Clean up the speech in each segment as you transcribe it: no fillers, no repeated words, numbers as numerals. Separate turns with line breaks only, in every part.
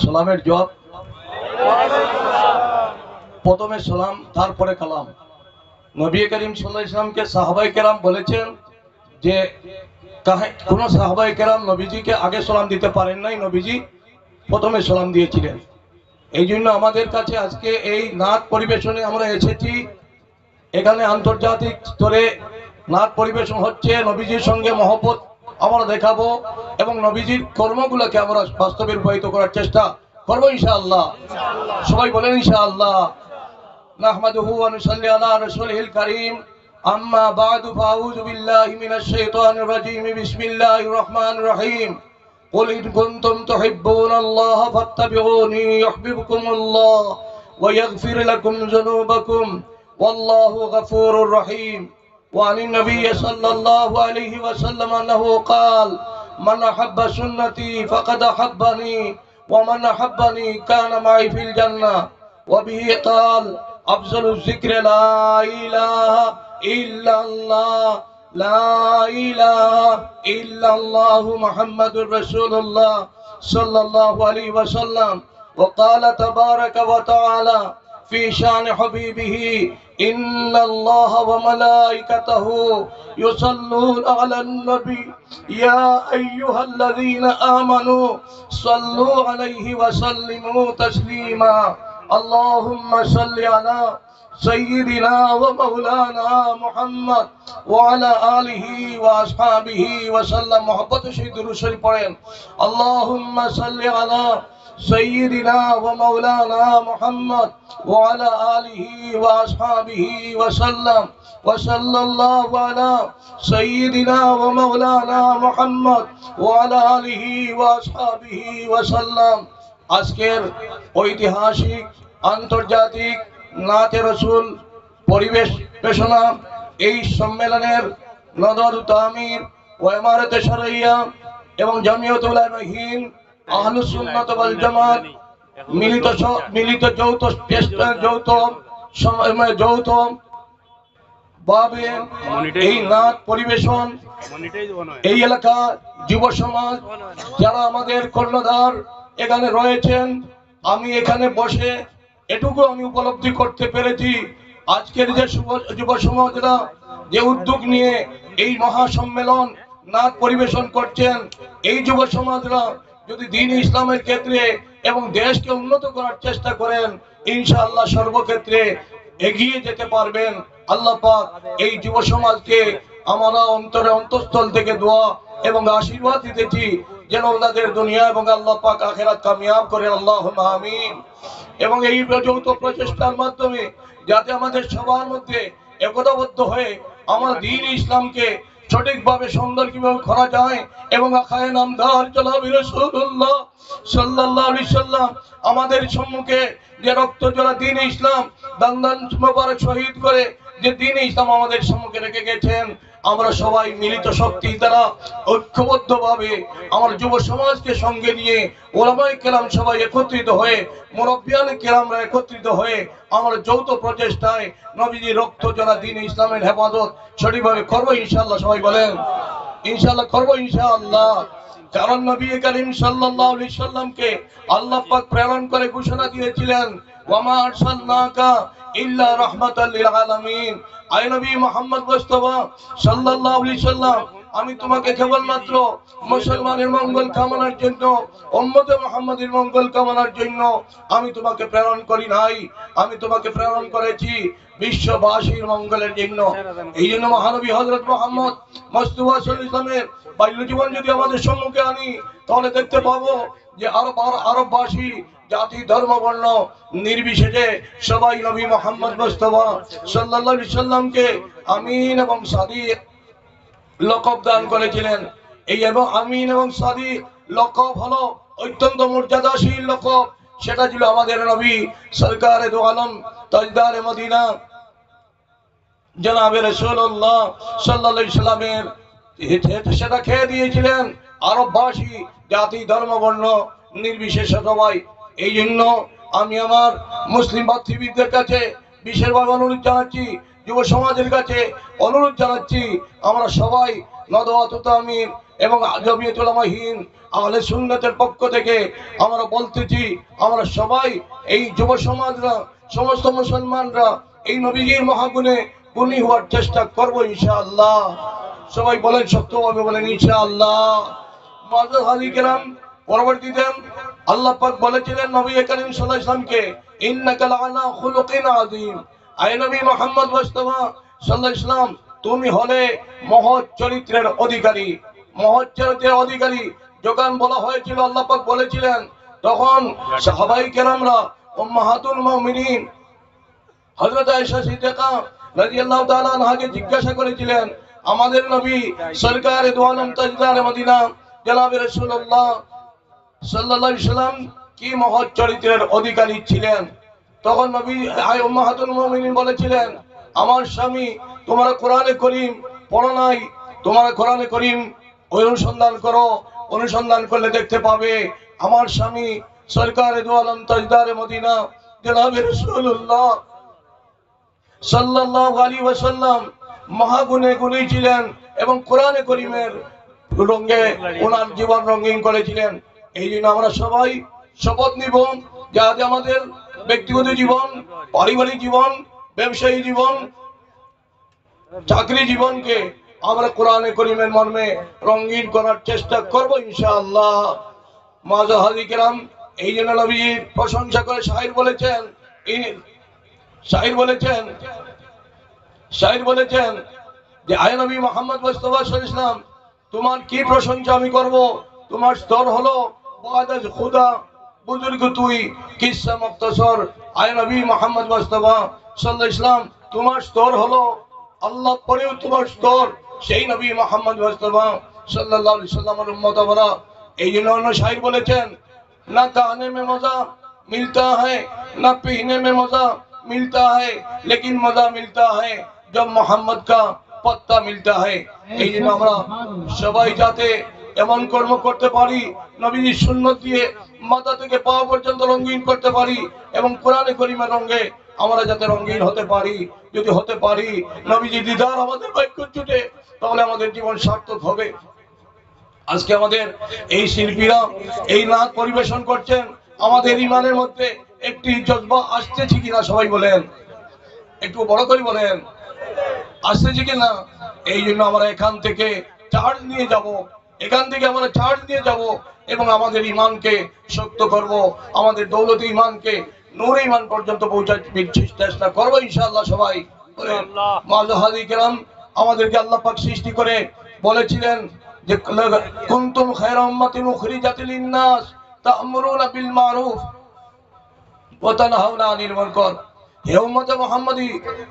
সালামের জবাব প্রথমে সালাম তারপরে কালাম। নবী করিম সাল্লাল্লাহু আলাইহি ওয়াসাল্লামকে সাহাবায়ে কেরাম বলেছেন যে কোন সাহাবায়ে কেরাম নবীজিকে আগে সালাম দিতে পারেন নাই, নবীজি প্রথমে সালাম দিয়েছিলেন। এই জন্য আমাদের কাছে আজকে এই নাচ পরিবেশনে আমরা এসেছি। এখানে আন্তর্জাতিক স্তরে নাচ পরিবেশন হচ্ছে, নবীজির সঙ্গে মহব্বত আমরা দেখাবো এবং নবীজির কর্মগুলোকে আমরা বাস্তবে রূপায়িত করার চেষ্টা করবো ইনশাআল্লাহ। সবাই বলেন ইনশাআল্লাহ। নাহমাদুহু ওয়া নুসাল্লি আলা রাসূলিল কারীম। আম্মা বা'দু ফাউযু বিল্লাহি মিনাশ শাইতানির রাজীম। বিসমিল্লাহির রহমানির রহিম। قل إن كنتم تحبون الله فاتبعوني يحببكم الله ويغفر لكم ذنوبكم والله غفور رحيم. وعن النبي صلى الله عليه وسلم أنه قال من أحب سنتي فقد أحبني ومن أحبني كان معي في الجنة. وبه قال أفضل الذكر لا إله إلا الله لا إله إلا الله محمد رسول الله صلى الله عليه وسلم. وقال تبارك وتعالى في شان حبيبه إن الله وملائكته يصلون على النبي يا أيها الذين آمنوا صلوا عليه وسلموا تسليما. اللهم صل على سيدنا ومولانا محمد وعلى آله وأصحابه وسلم. محبت شهيد رسول পড়েন اللهم صل على سيدنا ومولانا محمد وعلى آله وأصحابه وسلم وصلى الله على سيدنا ومولانا محمد وعلى آله وأصحابه وسلم. আজকের ঐতিহাসিক আন্তর্জাতিক নাতে রসুল পরিবেশ পেশনা এই সম্মেলনের নদরুত আমির ও ইমারতে শরঈয়া এবং জমিয়ত উলামা হিন্দ আহলুস সুন্নাত ওয়াল জামাত যৌথ ভাবে এই নাচ পরিবেশন এই এলাকার যুব সমাজ যারা আমাদের কর্ণধার এখানে রয়েছেন, আমি এখানে বসে এটুকু আমি উপলব্ধি করতে পেরেছি আজকের যে যুব সমাজরা যে উদ্যোগ নিয়ে এই মহাসম্মেলন নাচ পরিবেশন করছেন, এই যুব সমাজরা যদি দ্বীন ইসলামের ক্ষেত্রে এবং দেশকে উন্নত করার চেষ্টা করেন, ইনশাআল্লাহ সর্বক্ষেত্রে এগিয়ে যেতে পারবেন। আল্লাহ পাক এই যুব সমাজকে আমরা অন্তঃস্থল থেকে দোয়া এবং আশীর্বাদ দিতেছি যেন ওনাদের দুনিয়া এবং আল্লাহ পাক আখিরাত কামিয়াব করেন, আল্লাহুম্মা আমিন। এবং এই যৌথ প্রচেষ্টার মাধ্যমে যাতে আমাদের সবার মধ্যে একতাবদ্ধ হয়ে আমার দ্বীন ইসলামকে সঠিকভাবে সুন্দর কিভাবে করা যায় এবং আখায়ে নামদার জনাবে রাসূলুল্লাহ সাল্লাল্লাহু আলাইহি সাল্লাম আমাদের সম্মুখে যে রক্ত ঝরা দ্বীন ইসলাম দান মোবারক শহীদ করে যে দ্বীন ইসলাম আমাদের সম্মুখে রেখে গেছেন, আমরা সবাই মিলিত শক্তি দ্বারা ঐক্যবদ্ধভাবে আমার যুব সমাজকে সঙ্গে নিয়ে ওলামায়ে কেরাম সবাই একত্রিত হয়ে মুরব্বিয়ানে কেরামরা একত্রিত হয়ে আমরা যৌথ প্রচেষ্টায় নবীজির রক্ত ঝরা দ্বীন ইসলামের হেফাজত সঠিকভাবে করবো ইনশাআল্লাহ। সবাই বলেন ইনশাআল্লাহ করবো ইনশাআল্লাহ। কারণ নবী করিম সাল্লাল্লাহু আলাইহি সাল্লামকে আল্লাহ পাক প্রেরণ করে ঘোষণা দিয়েছিলেন ওয়ামা আরসালনাকা ইল্লা রাহমাতাল লিল আলামিন। আয় নবী মুহাম্মদ মুস্তাফা সাল্লাল্লাহু আলাইহি সাল্লাম, আমি তোমাকে কেবলমাত্র মুসলমানের মঙ্গল কামনার জন্য, উম্মতে মুহাম্মাদের মঙ্গল কামনার জন্য আমি তোমাকে প্রেরণ করি নাই, আমি তোমাকে প্রেরণ করেছি বিশ্ববাসীর মঙ্গলের জন্য। এই জন্য মহানবী হযরত মুহাম্মদ মুস্তাফা সাল্লাল্লাহু আলাইহি ওয়াসাল্লামের বাল্য জীবন যদি আমাদের সম্মুখে আনি তাহলে দেখতে পাবো যে আরববাসী জাতি ধর্ম বর্ণ নির্বিশেষে সবাই নবী মুহাম্মদ মুস্তাফা সাল্লাল্লাহু আলাইহি সাল্লামকে আমিন এবং সাদিক লকব দান করেছিলেন। এই এবং আমিন এবং সাদিক লকব হলো অত্যন্ত মর্যাদাশীল লকব। সেটা ছিল আমাদের নবী সরকারে দু আলম তাজদারে মদিনা জনাবে রাসূলুল্লাহ সাল্লাল্লাহু আলাইহি সাল্লামের সেটা খেয়ে দিয়েছিলেন আরববাসী জাতি ধর্ম বর্ণ নির্বিশেষে সবাই। এই জন্য আমি আমার মুসলিম ভাতৃবৃন্দের কাছে বিশেষভাবে অনুরোধ জানাচ্ছি, যুব সমাজের কাছে অনুরোধ জানাচ্ছি, আমরা সবাই নদওয়াতুত আমির এবং জমিয়তুল উলামা হিন্দ আহলে সুন্নাতের পক্ষ থেকে আমরা বলতেছি, আমরা সবাই এই যুব সমাজরা, সমস্ত মুসলমানরা এই নবীজির মহাগুণে গুণী হওয়ার চেষ্টা করবো ইনশাআল্লাহ। সবাই বলেন, শক্তভাবে বলেন ইনশাআল্লাহ। মুআজ্জাজ হাজী কেরাম, পরবর্তীতে আল্লাহ পাক বলেছিলেন নবী করিম সাল্লাল্লাহু আলাইহি ওয়াসাল্লামকে, ইন্নাকা লাআলা খুলুকিন আযীম। আয় নবী মুহাম্মদ মুস্তাফা সাল্লাল্লাহু আলাইহি ওয়াসাল্লাম, তুমি হলে মহৎ চরিত্রের অধিকারী, মহৎ চরিত্রের অধিকারী। যখন বলা হয়েছিল, আল্লাহ পাক বলেছিলেন, তখন সাহাবায়ে কেরামরা উম্মাহাতুল মুমিনিন হযরত আয়েশা সিদ্দিকা রাদিয়াল্লাহু তাআলা আনহাকে জিজ্ঞাসা করেছিলেন, আমাদের নবী সরকারে দু আলম তাজদার মদিনা জনাবে রাসূলুল্লাহ সাল্লাল্লাহু আলাইহি ওয়াসাল্লাম কি মহৎ চরিত্রের অধিকারী ছিলেন? তখন নবী উম্মাহাতুল মুমিনিন বলেছিলেন, আমার স্বামী, তোমরা কোরআনে করিম পড়ো নাই, তোমরা কোরআনে করিম অনুসন্ধান করো, অনুসন্ধান করলে দেখতে পাবে আমার স্বামী সরকারে দু আলম তাজদার মদিনা জনাবে রাসূলুল্লাহ সাল্লাল্লাহু আলাইহি ওয়াসাল্লাম মহাগুণে গুণী ছিলেন এবং কোরআনে করিমের রঙে ওনার জীবন রঙিন করেছিলেন। এই জন্য আমরা সবাই শপথ নিব যে আজ আমাদের ব্যক্তিগত জীবন, পারিবারিক জীবন, ব্যবসায়ী জীবন, চাকরি জীবনকে আমরা কোরআনে করিমের মর্মে রঙিন করার চেষ্টা করব ইনশাআল্লাহ। মুআজ্জাজ হাজী কেরাম, এই জন্য নবীর প্রশংসা করে শায়র বলেছেন, শায়র বলেছেন যে আয় নবী মুহাম্মদ মুস্তাফা সাল্লাল্লাহু আলাইহি ওয়াসাল্লাম, তোমার কি প্রশংসা আমি করব? তোমার স্তর হলো বাদাজ খুদা বুজুর্গ তুই কিসসা মুখতাসর। আয় নবী মুহাম্মদ মুস্তাফা সাল্লাল্লাহু আলাইহি ওয়াসাল্লাম, তোমার স্তর হলো আল্লাহ পরেও তোমার স্তর সেই নবী মুহাম্মদ মুস্তাফা সাল্লাল্লাহু আলাইহি ওয়াসাল্লামের উম্মত আমরা। এই জন্য অন্য শায়র বলেছেন, না গানে মে মজা মিলতা হ্যায়, না পিহনে মে মজা मिलता है, लेकिन मजा मिलता है जब मोहम्मद का पत्ता मिलता है। এই জন্য আমরা সবাই যাতে এমন কর্ম করতে পারি, নবীর সুন্নাত দিয়ে মাথা থেকে পা পর্যন্ত রঙিন করতে পারি এবং কোরআনে করিমের রঙে আমরা যাতে রঙিন হতে পারি। যদি হতে পারি, নবীজি দিদার আমাদের ভাগ্য জুটে, তাহলে আমাদের জীবন সার্থক হবে। আজকে আমাদের এই শিল্পীরা এই নাচ পরিবেশন করছেন, আমাদের ইমানের মধ্যে একটি জজবা আসতেছে কিনা সবাই বলেন, একটু বড় করে বলেন, আসতেছে কিনা? এই জন্য আমরা এখান থেকে চার্জ নিয়ে যাব, এখান থেকে আমরা চার্জ নিয়ে যাব এবং আমাদের ইমানকে শক্ত করব, আমাদের দৌলতে ইমানকে নূরে ইমান পর্যন্ত পৌঁছাতে চেষ্টা করবো ইনশাআল্লাহ। সবাই মুআজ্জাজ হাজী কেরাম, আমাদেরকে আল্লাহ পাক সৃষ্টি করে বলেছিলেন যে কুনতুম খায়রা উম্মাতিন উখরিজাত লিন-নাস তা'মুরুনা বিল মারুফ ওয়া তানহাউনা আনিল মুনকার। হে উম্মতে মুহাম্মাদি,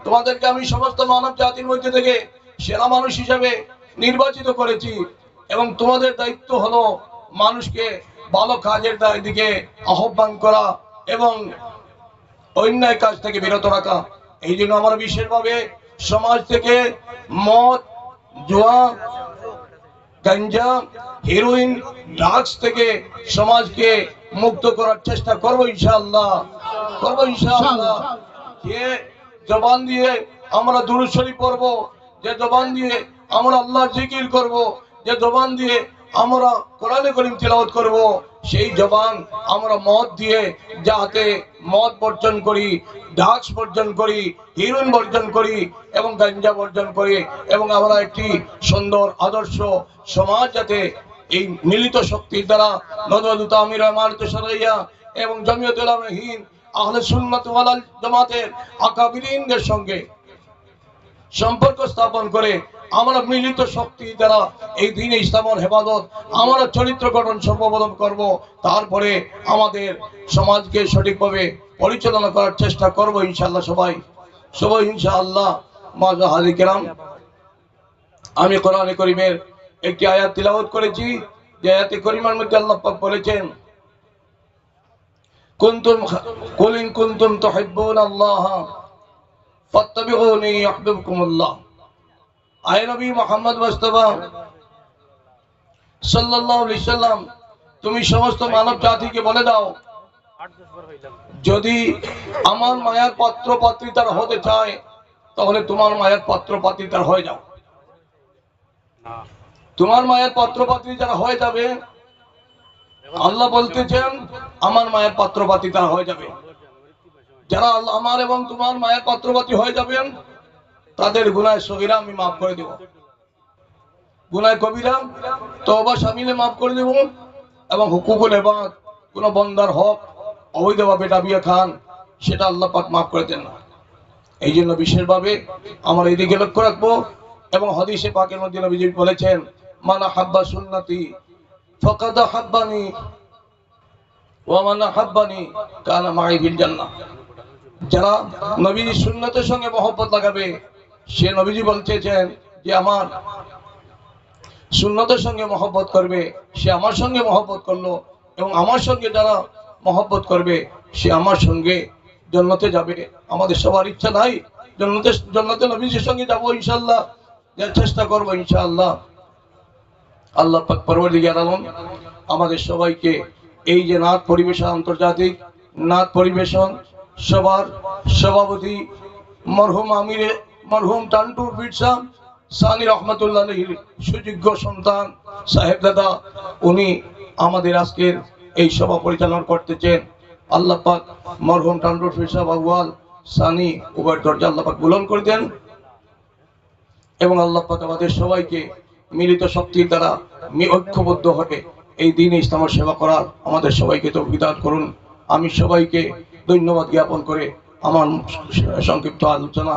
তোমাদেরকে আমি সমস্ত মানব জাতির মধ্যে থেকে সেরা মানুষ হিসেবে নির্বাচিত করেছি এবং তোমাদের দায়িত্ব হলো মানুষকে ভালো কাজের দিকে আহ্বান করা এবং অন্যায় কাজ থেকে বিরত রাখা। এই জন্য আমরা বিশেষভাবে সমাজ থেকে মদ, জুয়া, গাঞ্জা, হেরোইন, ড্রাগস থেকে সমাজকে মুক্ত করার চেষ্টা করবো ইনশাআল্লাহ, করবো ইনশাআল্লাহ। যে জবান দিয়ে আমরা দুরূদ শরীফ পড়বো, যে জবান দিয়ে আমরা আল্লাহর জিকির করব, যে জবান দিয়ে আমরা কোরআনে কারীম তিলাওয়াত করব, সেই জবান আমরা মদ দিয়ে যাতে মদ বর্জন করি, ড্রাগস বর্জন করি, হেরোইন বর্জন করি এবং গাঞ্জা বর্জন করি এবং আমরা একটি সুন্দর আদর্শ সমাজ যাতে এই মিলিত শক্তির দ্বারা নদওয়াতুল তামির ইমারত শরঈয়া এবং জমিয়তুল উলামা হিন্দ আহলে সুন্নাত ওয়াল জামাতের আকাবিরিনদের সঙ্গে সম্পর্ক স্থাপন করে আমরা মিলিত শক্তি দ্বারা এই দ্বীনে ইসলামের হেফাজত, আমরা চরিত্র গঠন সর্বপ্রথম করব, তারপরে আমাদের সমাজকে সঠিকভাবে পরিচালনা করার চেষ্টা করব ইনশাআল্লাহ। সবাই ইনশাআল্লাহ। মুআজ্জাজ হাজী কেরাম, আমি কোরআনে কারীমের একটি আয়াত তিলাওয়াত করেছি, যে আয়াতে কারীমার মধ্যে আল্লাহ পাক বলেছেন, কুল ইন কুনতুম তুহিব্বুনাল্লাহ ফাত্তাবিউনি ইউহিব্বুকুমুল্লাহ। আয় নবী মুহাম্মদ মুস্তাফা সাল্লাল্লাহু আলাইহি সাল্লাম, তুমি সমস্ত মানব জাতিকে বলে দাও, যদি আমার মায়ার পাত্র পাত্রীতার হতে চায় তাহলে তোমার মায়ার পাত্র পাত্রীতার হয়ে যাও। তোমার মায়ের পাত্রপাত্রী যারা হয়ে যাবে, আল্লাহ বলতেছেন আমার মায়ের পাত্রপাত্রী তারা হয়ে যাবে। যারা আমার এবং তোমার মায়ের পাত্রপাত্রী হয়ে যাবেন তাদের গুনাহ সগীরা আমি মাফ করে দেব, গুনাহ কবিরা তওবা শামিলে মাফ করে দেব, এবং হুকুকুল ইবাদ কোন বান্দার হক অবৈধভাবে দাবিয়ে খান সেটা আল্লাহ পাক মাফ করে দেন না। এই জন্য বিশেষভাবে আমরা এদিকে লক্ষ্য রাখবো। এবং হাদিসে পাকের মধ্যে নবীজি বলেছেন মান আহাব্বা সুন্নতি ফাকাদ আহাব্বানি ওয়া মান আহাব্বানি কানা মাই ফিল জান্নাহ। যারা নবীজির সুন্নতের সঙ্গে মহব্বত লাগাবে, সে নবীজি বলতেছেন যে আমার সুন্নতের সঙ্গে মহব্বত করবে সে আমার সঙ্গে মহব্বত করলো, এবং আমার সঙ্গে যারা মহব্বত করবে সে আমার সঙ্গে জান্নাতে যাবে। আমাদের সবার ইচ্ছা নাই জান্নাতে নবীজির সঙ্গে যাবো, ইনশাআল্লাহ চেষ্টা করবো ইনশাআল্লাহ। আল্লাহ পাক পরওয়ারদিগার আলম আমাদের সবাইকে এই যে নাত পরিবেশন, আন্তর্জাতিক নাত পরিবেশন সবার সভাপতি মরহুম টান্টুর বিরসা সানি রহমতুল্লাহ আলাইহির সুযোগ্য সন্তান সাহেব দাদা, উনি আমাদের আজকের এই সভা পরিচালনা করতেছেন। আল্লাহ পাক মরহুম টান্টুর বিরসা বাবুয়াল সানি উভয় দরজা আল্লাহ পাক বুলন্দ করে দেন, এবং আল্লাহ পাক আমাদের সবাইকে মিলিত শক্তির দ্বারা ঐক্যবদ্ধ হয়ে এই দিন ইসলামের সেবা করার আমাদের সবাইকে তৌফিক দান করুন। আমি সবাইকে ধন্যবাদ জ্ঞাপন করে আমার সংক্ষিপ্ত আলোচনা